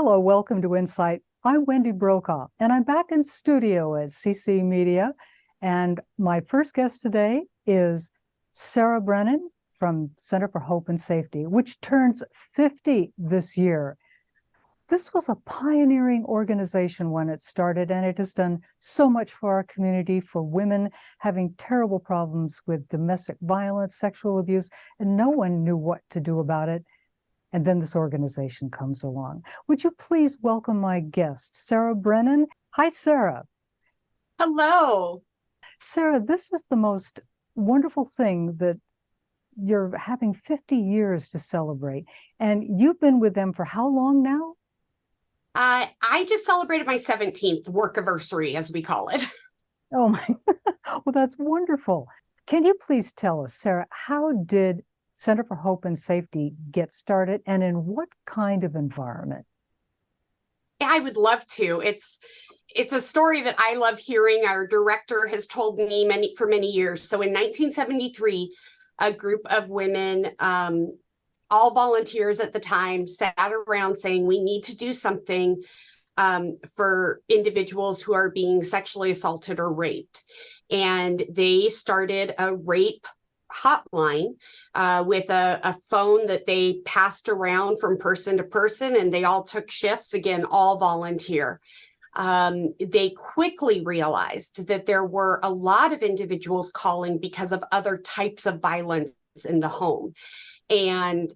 Hello, welcome to InSight. I'm Wendy Brokaw, and I'm back in studio at CC Media. And my first guest today is Sara Brennan from Center for Hope and Safety, which turns 50 this year. This was a pioneering organization when it started, and it has done so much for our community, for women having terrible problems with domestic violence, sexual abuse, and no one knew what to do about it. And then this organization comes along. Would you please welcome my guest, Sara Brennan? Hi, Sara. Hello. Sara, this is the most wonderful thing that you're having 50 years to celebrate. And you've been with them for how long now? I just celebrated my 17th work anniversary, as we call it. Oh my, well, that's wonderful. Can you please tell us, Sara, how did Center for Hope and Safety get started, and in what kind of environment? Yeah, I would love to. It's a story that I love hearing. Our director has told me for many years. So in 1973, a group of women, all volunteers at the time, sat around saying, we need to do something for individuals who are being sexually assaulted or raped. And they started a rape hotline with a phone that they passed around from person to person, and they all took shifts, again, all volunteer. They quickly realized that there were a lot of individuals calling because of other types of violence in the home. And,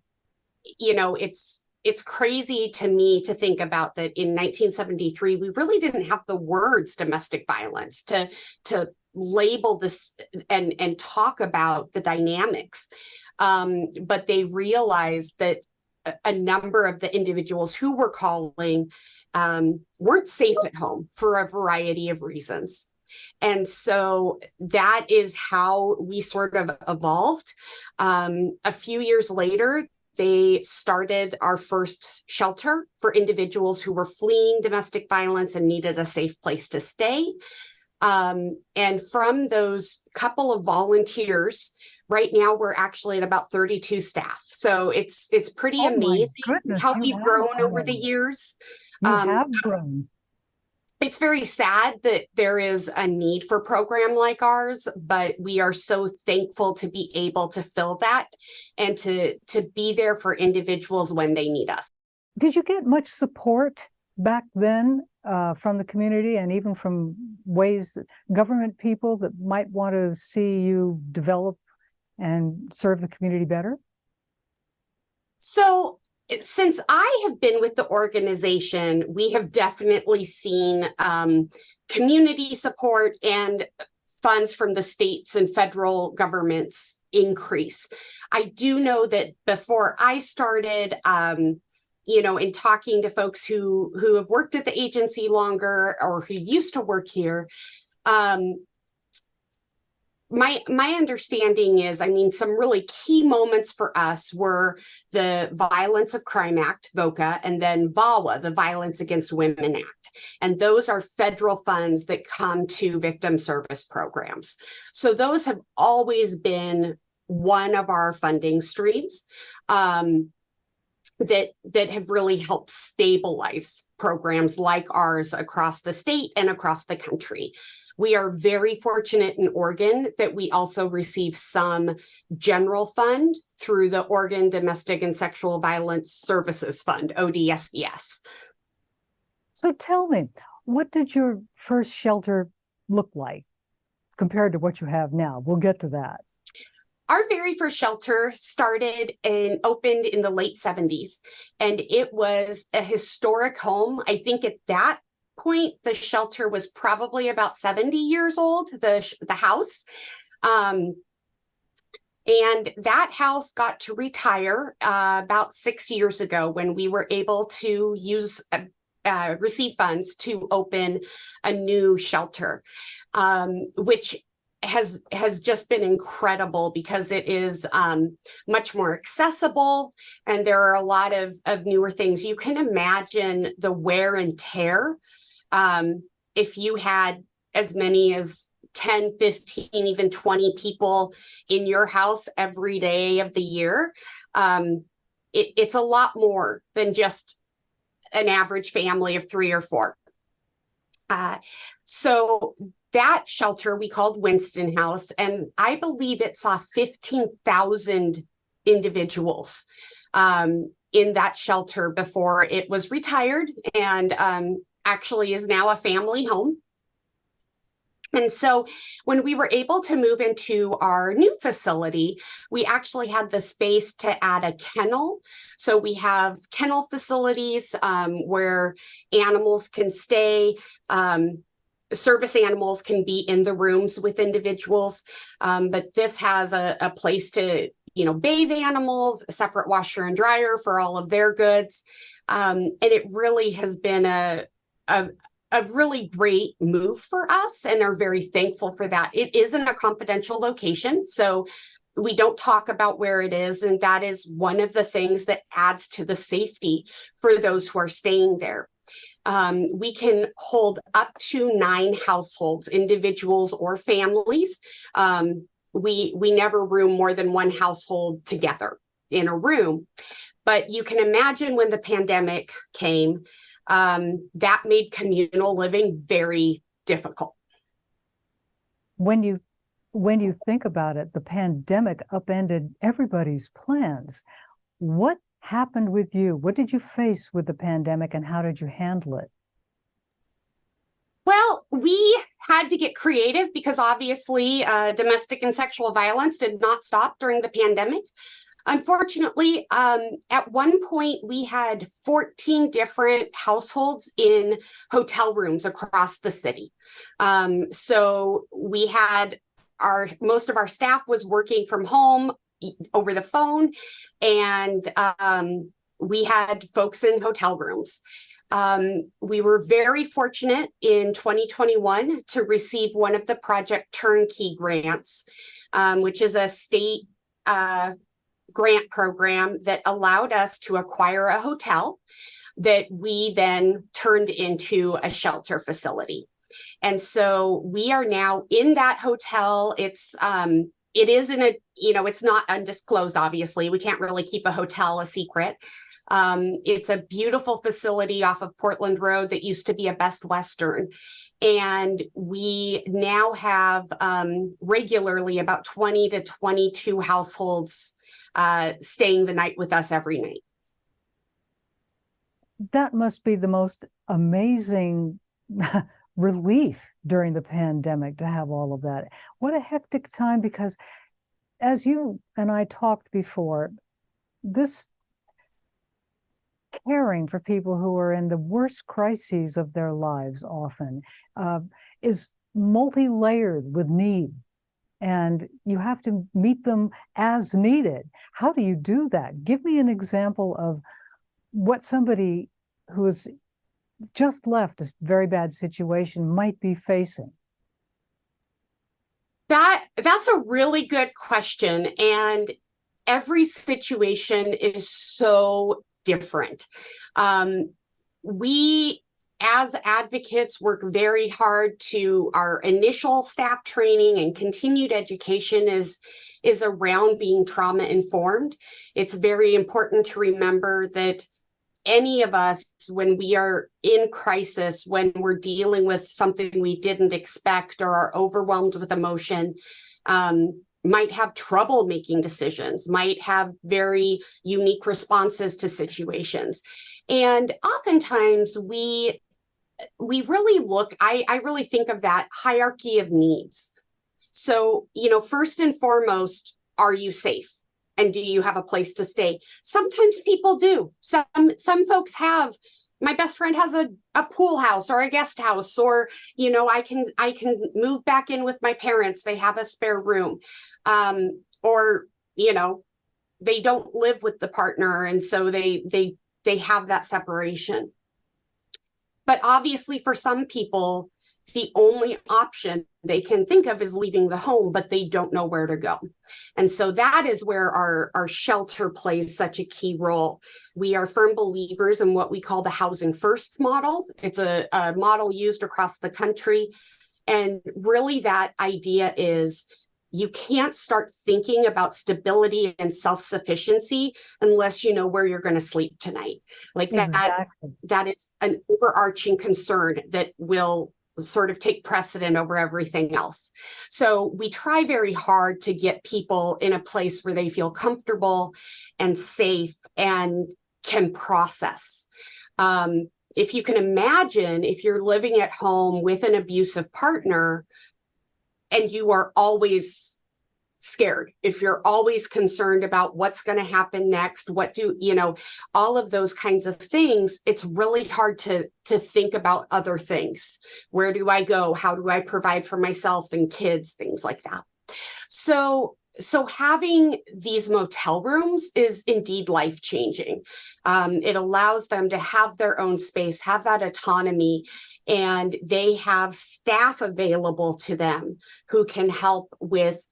you know, it's crazy to me to think about that in 1973, we really didn't have the words domestic violence to label this and talk about the dynamics. But they realized that a number of the individuals who were calling weren't safe at home for a variety of reasons. And so that is how we sort of evolved. A few years later, they started our first shelter for individuals who were fleeing domestic violence and needed a safe place to stay. And from those couple of volunteers, right now we're actually at about 32 staff. So it's pretty amazing how we've grown over the years. You have grown. It's very sad that there is a need for a program like ours, but we are so thankful to be able to fill that and to be there for individuals when they need us. Did you get much support back then from the community, and even from government people that might want to see you develop and serve the community better? So since I have been with the organization, we have definitely seen community support and funds from the states and federal governments increase. I do know that before I started, in talking to folks who have worked at the agency longer or who used to work here, my understanding is, some really key moments for us were the Violence of Crime Act, VOCA, and then VAWA, the Violence Against Women Act. And those are federal funds that come to victim service programs. So those have always been one of our funding streams. That have really helped stabilize programs like ours across the state and across the country. We are very fortunate in Oregon that we also receive some general fund through the Oregon Domestic and Sexual Violence Services Fund, ODSVS. So tell me, what did your first shelter look like compared to what you have now? We'll get to that. Our very first shelter started and opened in the late 70s, and it was a historic home. I think at that point, the shelter was probably about 70 years old, the house. And that house got to retire about 6 years ago when we were able to receive funds to open a new shelter, which has just been incredible because it is much more accessible, and there are a lot of newer things. You can imagine the wear and tear if you had as many as 10, 15, even 20 people in your house every day of the year. It's a lot more than just an average family of 3 or 4. So that shelter we called Winston House, and I believe it saw 15,000 individuals in that shelter before it was retired, and actually is now a family home. And so when we were able to move into our new facility, we actually had the space to add a kennel. So we have kennel facilities where animals can stay. Service animals can be in the rooms with individuals, but this has a place to, bathe animals, a separate washer and dryer for all of their goods. And it really has been a really great move for us, and are very thankful for that. It is in a confidential location, so we don't talk about where it is, and that is one of the things that adds to the safety for those who are staying there. We can hold up to 9 households, individuals or families. We never room more than 1 household together in a room. But you can imagine when the pandemic came, that made communal living very difficult. When you think about it, the pandemic upended everybody's plans. What happened with you? What did you face with the pandemic, and how did you handle it? Well, we had to get creative because obviously domestic and sexual violence did not stop during the pandemic. Unfortunately, at one point, we had 14 different households in hotel rooms across the city. So we had most of our staff was working from home over the phone, and we had folks in hotel rooms. We were very fortunate in 2021 to receive one of the Project Turnkey grants, which is a state grant program that allowed us to acquire a hotel that we then turned into a shelter facility. And so we are now in that hotel. It is in a, it's not undisclosed, obviously. We can't really keep a hotel a secret. It's a beautiful facility off of Portland Road that used to be a Best Western. And we now have regularly about 20 to 22 households staying the night with us every night. That must be the most amazing relief during the pandemic to have all of that. What a hectic time, because as you and I talked before, this caring for people who are in the worst crises of their lives often is multi-layered with need. And you have to meet them as needed. How do you do that? Give me an example of what somebody who has just left a very bad situation might be facing. That's a really good question. And every situation is so different. We, as advocates, work very hard to our initial staff training, and continued education is around being trauma informed. It's very important to remember that any of us, when we are in crisis, when we're dealing with something we didn't expect or are overwhelmed with emotion, might have trouble making decisions, might have very unique responses to situations. And oftentimes we really look, I really think of that hierarchy of needs. So, first and foremost, are you safe? And do you have a place to stay? Sometimes people do. Some folks have. My best friend has a pool house or a guest house, or I can move back in with my parents. They have a spare room, or they don't live with the partner, and so they have that separation. But obviously, for some people, the only option they can think of is leaving the home, but they don't know where to go. And so that is where our shelter plays such a key role. We are firm believers in what we call the housing first model. It's a model used across the country. And really that idea is you can't start thinking about stability and self-sufficiency unless you know where you're going to sleep tonight. Like Exactly. that is an overarching concern that will sort of take precedent over everything else. So we try very hard to get people in a place where they feel comfortable and safe and can process. If you can imagine, if you're living at home with an abusive partner and you are always scared, if you're always concerned about what's going to happen next, all of those kinds of things, it's really hard to think about other things. Where do I go? How do I provide for myself and kids? Things like that. So having these motel rooms is indeed life-changing. It allows them to have their own space, have that autonomy, and they have staff available to them who can help with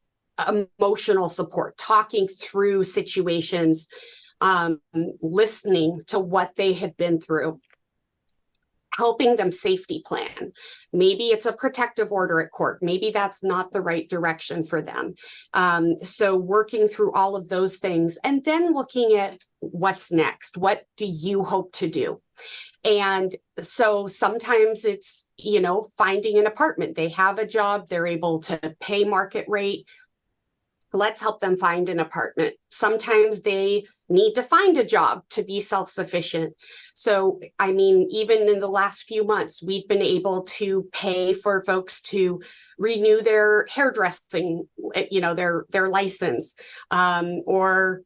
emotional support, talking through situations, listening to what they have been through, helping them safety plan. Maybe it's a protective order at court. Maybe that's not the right direction for them. So working through all of those things and then looking at what's next. What do you hope to do? And so sometimes it's, finding an apartment. They have a job, they're able to pay market rate. Let's help them find an apartment. Sometimes they need to find a job to be self-sufficient. So, even in the last few months, we've been able to pay for folks to renew their hairdressing, their license, or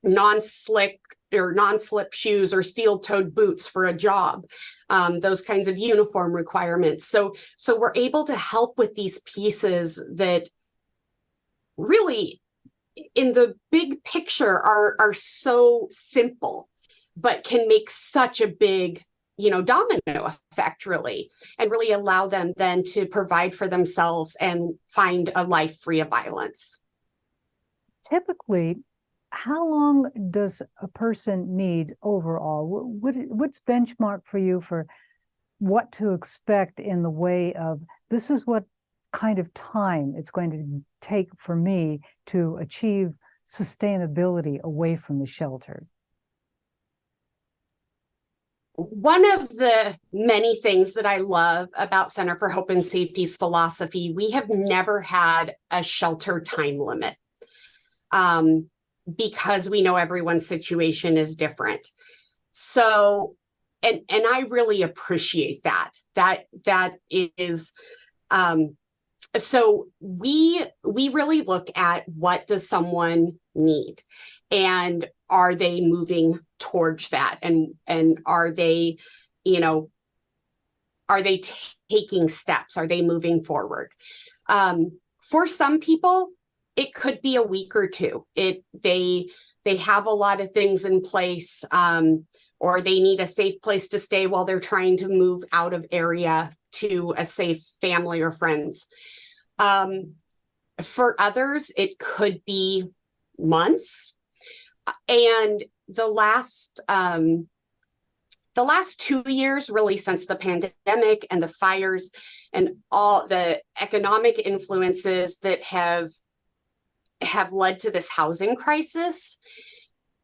non-slip shoes or steel-toed boots for a job, those kinds of uniform requirements. So we're able to help with these pieces that really in the big picture are so simple, but can make such a big, domino effect really, and really allow them then to provide for themselves and find a life free of violence. Typically, how long does a person need overall? What's benchmark for you for what to expect in the way of this is what kind of time it's going to take for me to achieve sustainability away from the shelter? One of the many things that I love about Center for Hope and Safety's philosophy, we have never had a shelter time limit, because we know everyone's situation is different. So, and I really appreciate that. That is, so we really look at what does someone need, and are they moving towards that, and are they, are they taking steps? Are they moving forward? For some people, it could be a week or two. They have a lot of things in place, or they need a safe place to stay while they're trying to move out of area to a safe family or friends. For others, it could be months. And the last 2 years, really since the pandemic and the fires and all the economic influences that have led to this housing crisis,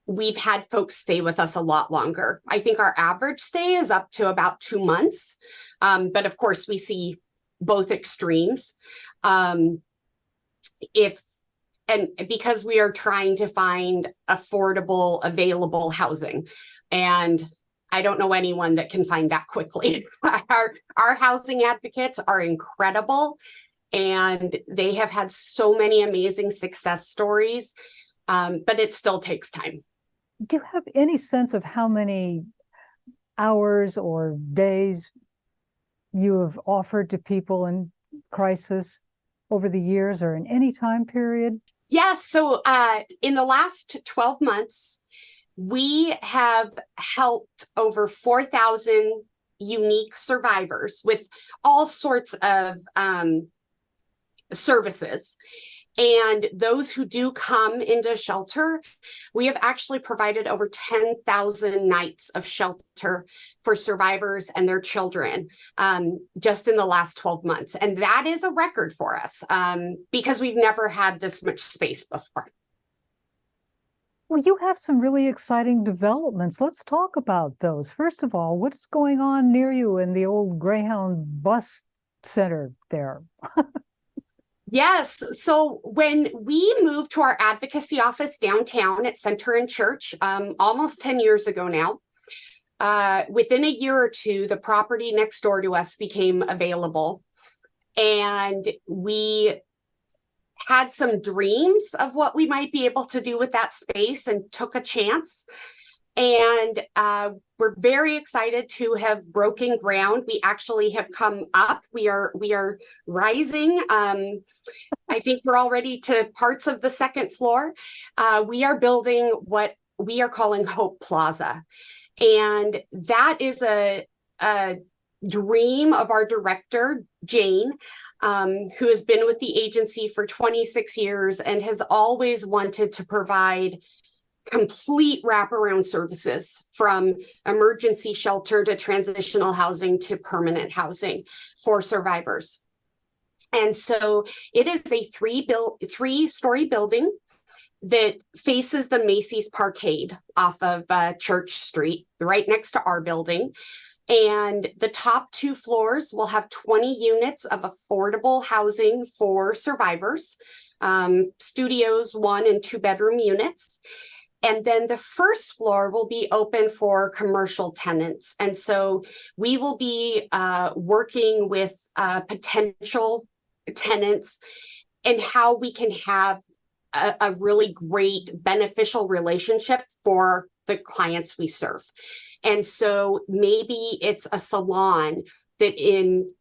we've had folks stay with us a lot longer. I think our average stay is up to about 2 months. But of course, we see both extremes. And because we are trying to find affordable, available housing, and I don't know anyone that can find that quickly. Our housing advocates are incredible, and they have had so many amazing success stories, but it still takes time. Do you have any sense of how many hours or days you have offered to people in crisis over the years or in any time period? Yes. So in the last 12 months, we have helped over 4,000 unique survivors with all sorts of services. And those who do come into shelter, we have actually provided over 10,000 nights of shelter for survivors and their children just in the last 12 months. And that is a record for us because we've never had this much space before. Well, you have some really exciting developments. Let's talk about those. First of all, what's going on near you in the old Greyhound bus center there? Yes. So when we moved to our advocacy office downtown at Center and Church, almost 10 years ago now, within a year or two, the property next door to us became available. And we had some dreams of what we might be able to do with that space and took a chance. And we're very excited to have broken ground. We actually have come up. We are rising. I think we're already to parts of the second floor. We are building what we are calling Hope Plaza. And that is a dream of our director, Jane, who has been with the agency for 26 years and has always wanted to provide complete wraparound services from emergency shelter to transitional housing to permanent housing for survivors. And so it is a three-story building that faces the Macy's Parkade off of Church Street, right next to our building. And the top 2 floors will have 20 units of affordable housing for survivors, studios, 1 and 2 bedroom units. And then the first floor will be open for commercial tenants. And so we will be working with potential tenants and how we can have a really great beneficial relationship for the clients we serve. And so maybe it's a salon that in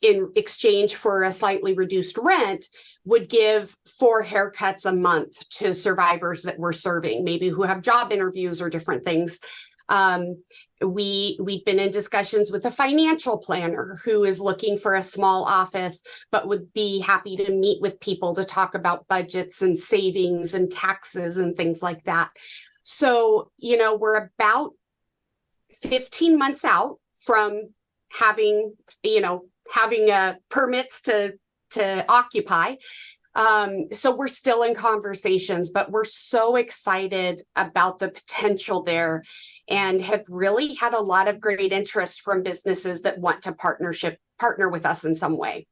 exchange for a slightly reduced rent would give 4 haircuts a month to survivors that we're serving, maybe who have job interviews or different things. We've been in discussions with a financial planner who is looking for a small office, but would be happy to meet with people to talk about budgets and savings and taxes and things like that. So, we're about 15 months out from having permits to occupy. So we're still in conversations, but we're so excited about the potential there and have really had a lot of great interest from businesses that want to partner with us in some way.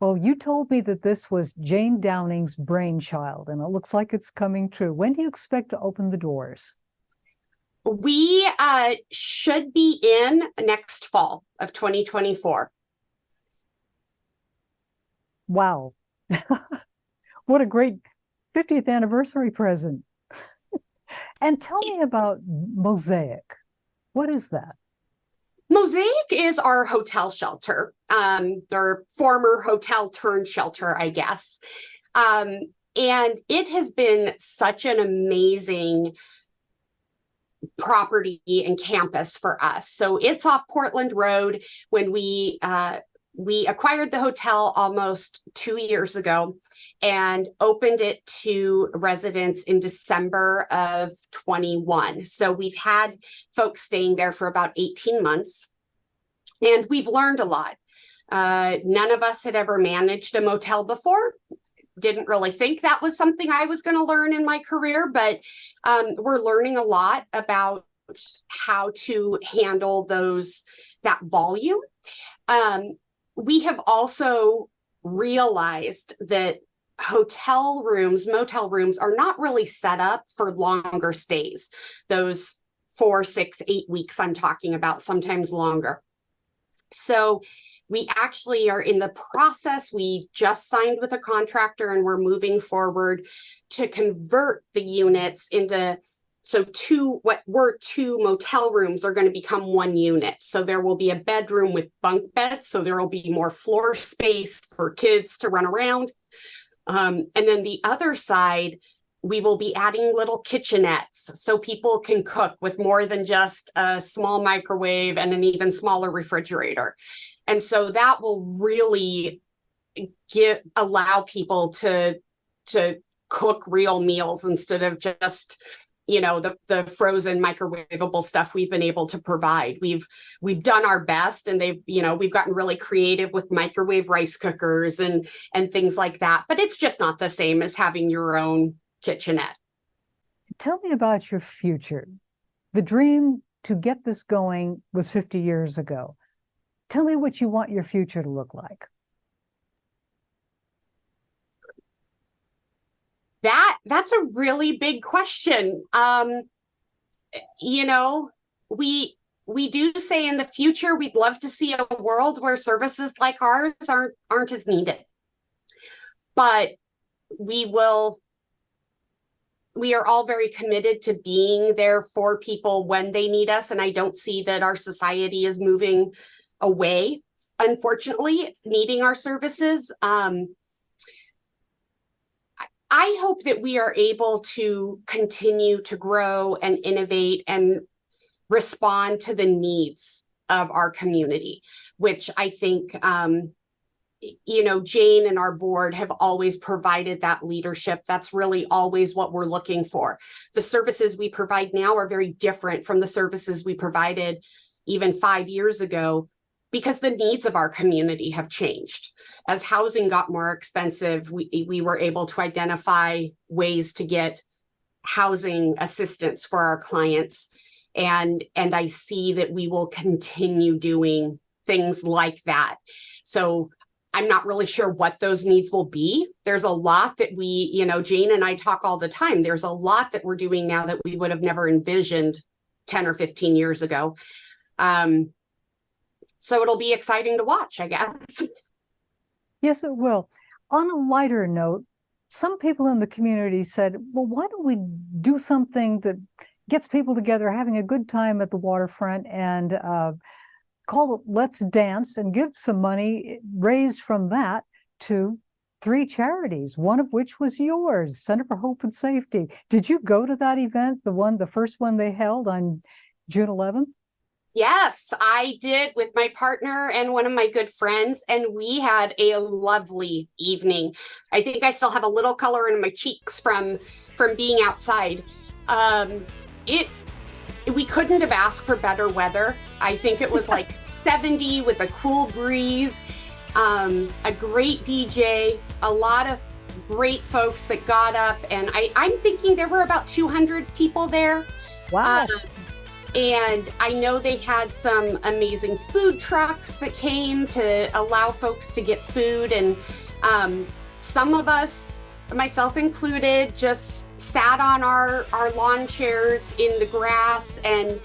Well, you told me that this was Jane Downing's brainchild, and it looks like it's coming true. When do you expect to open the doors? We should be in next fall of 2024. Wow. What a great 50th anniversary present. And tell me about Mosaic. What is that? Mosaic is our hotel shelter, our former hotel turned shelter, I guess. And it has been such an amazing property and campus for us. So it's off Portland Road. When we acquired the hotel almost 2 years ago and opened it to residents in December of 21. So we've had folks staying there for about 18 months, and we've learned a lot. None of us had ever managed a motel before. Didn't really think that was something I was going to learn in my career, but we're learning a lot about how to handle that volume. We have also realized that motel rooms are not really set up for longer stays. Those 4, 6, 8 weeks I'm talking about, sometimes longer. So we actually are in the process. We just signed with a contractor and we're moving forward to convert the units into, what were 2 motel rooms are going to become 1 unit. So there will be a bedroom with bunk beds. So there will be more floor space for kids to run around. And then the other side, we will be adding little kitchenettes so people can cook with more than just a small microwave and an even smaller refrigerator. And so that will really allow people to cook real meals instead of just the frozen microwavable stuff we've been able to provide. We've done our best, and we've gotten really creative with microwave rice cookers and things like that, but it's just not the same as having your own kitchenette. Tell me about your future. The dream to get this going was 50 years ago. Tell me what you want your future to look like. That's a really big question. We do say in the future we'd love to see a world where services like ours aren't as needed. But we are all very committed to being there for people when they need us, and I don't see that our society is moving away, unfortunately, needing our services. I hope that we are able to continue to grow and innovate and respond to the needs of our community, which I think, Jane and our board have always provided that leadership. That's really always what we're looking for. The services we provide now are very different from the services we provided even 5 years ago, because the needs of our community have changed. As housing got more expensive, we were able to identify ways to get housing assistance for our clients. And I see that we will continue doing things like that. So I'm not really sure what those needs will be. There's a lot that Jane and I talk all the time. There's a lot that we're doing now that we would have never envisioned 10 or 15 years ago. So it'll be exciting to watch, I guess. Yes, it will. On a lighter note, some people in the community said, well, why don't we do something that gets people together, having a good time at the waterfront, and call it Let's Dance, and give some money raised from that to 3 charities, one of which was yours, Center for Hope and Safety. Did you go to that event, the first one they held on June 11th? Yes, I did, with my partner and one of my good friends, and we had a lovely evening. I think I still have a little color in my cheeks from being outside. We couldn't have asked for better weather. I think it was like 70 with a cool breeze, a great DJ, a lot of great folks that got up, and I'm thinking there were about 200 people there. Wow. And I know they had some amazing food trucks that came to allow folks to get food. And some of us, myself included, just sat on our lawn chairs in the grass and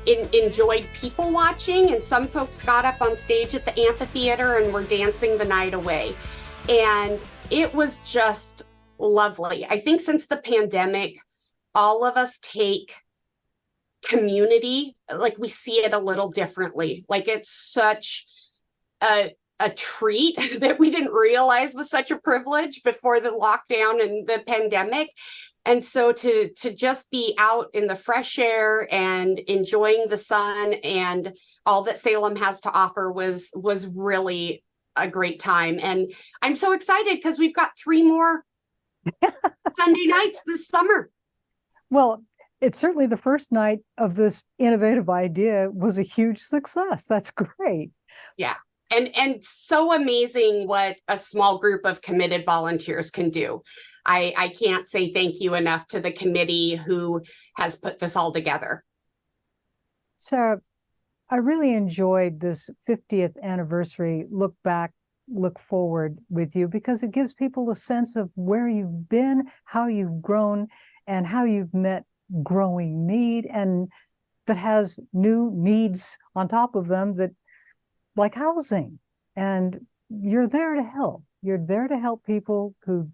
enjoyed people watching. And some folks got up on stage at the amphitheater and were dancing the night away. And it was just lovely. I think since the pandemic, all of us take community, like, we see it a little differently. Like, it's such a treat that we didn't realize was such a privilege before the lockdown and the pandemic. And so to just be out in the fresh air and enjoying the sun and all that Salem has to offer was really a great time. And I'm so excited because we've got 3 more Sunday nights this summer. Well, it's certainly the first night of this innovative idea was a huge success. That's great. Yeah. And so amazing what a small group of committed volunteers can do. I can't say thank you enough to the committee who has put this all together. Sarah, I really enjoyed this 50th anniversary look back, look forward with you, because it gives people a sense of where you've been, how you've grown, and how you've met growing need, and that has new needs on top of them, that, like housing. And you're there to help. You're there to help people who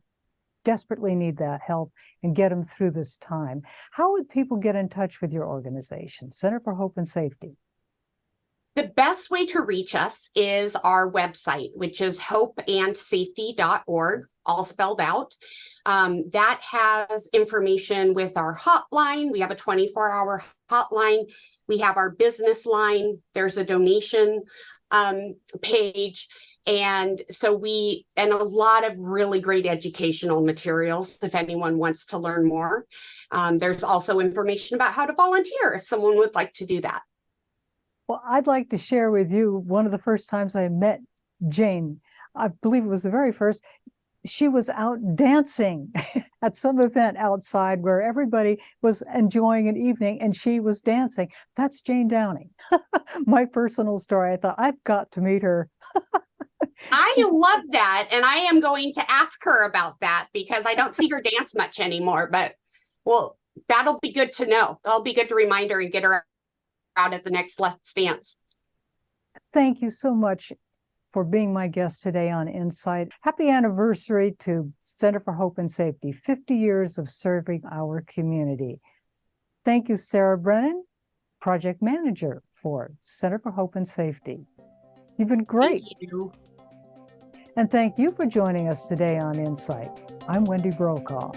desperately need that help and get them through this time. How would people get in touch with your organization, Center for Hope and Safety? The best way to reach us is our website, which is hopeandsafety.org, all spelled out. That has information with our hotline. We have a 24-hour hotline. We have our business line. There's a donation page. And so and a lot of really great educational materials if anyone wants to learn more. There's also information about how to volunteer if someone would like to do that. Well, I'd like to share with you one of the first times I met Jane. I believe it was the very first. She was out dancing at some event outside where everybody was enjoying an evening and she was dancing. That's Jane Downing. My personal story. I thought, I've got to meet her. I love that. And I am going to ask her about that because I don't see her dance much anymore. But, well, that'll be good to know. That'll be good to remind her and get her out at the next Let's Dance. Thank you so much for being my guest today on InSight. Happy anniversary to Center for Hope and Safety, 50 years of serving our community. Thank you, Sara Brennan, Project Manager for Center for Hope and Safety. You've been great. Thank you. And thank you for joining us today on InSight. I'm Wendy Brokaw.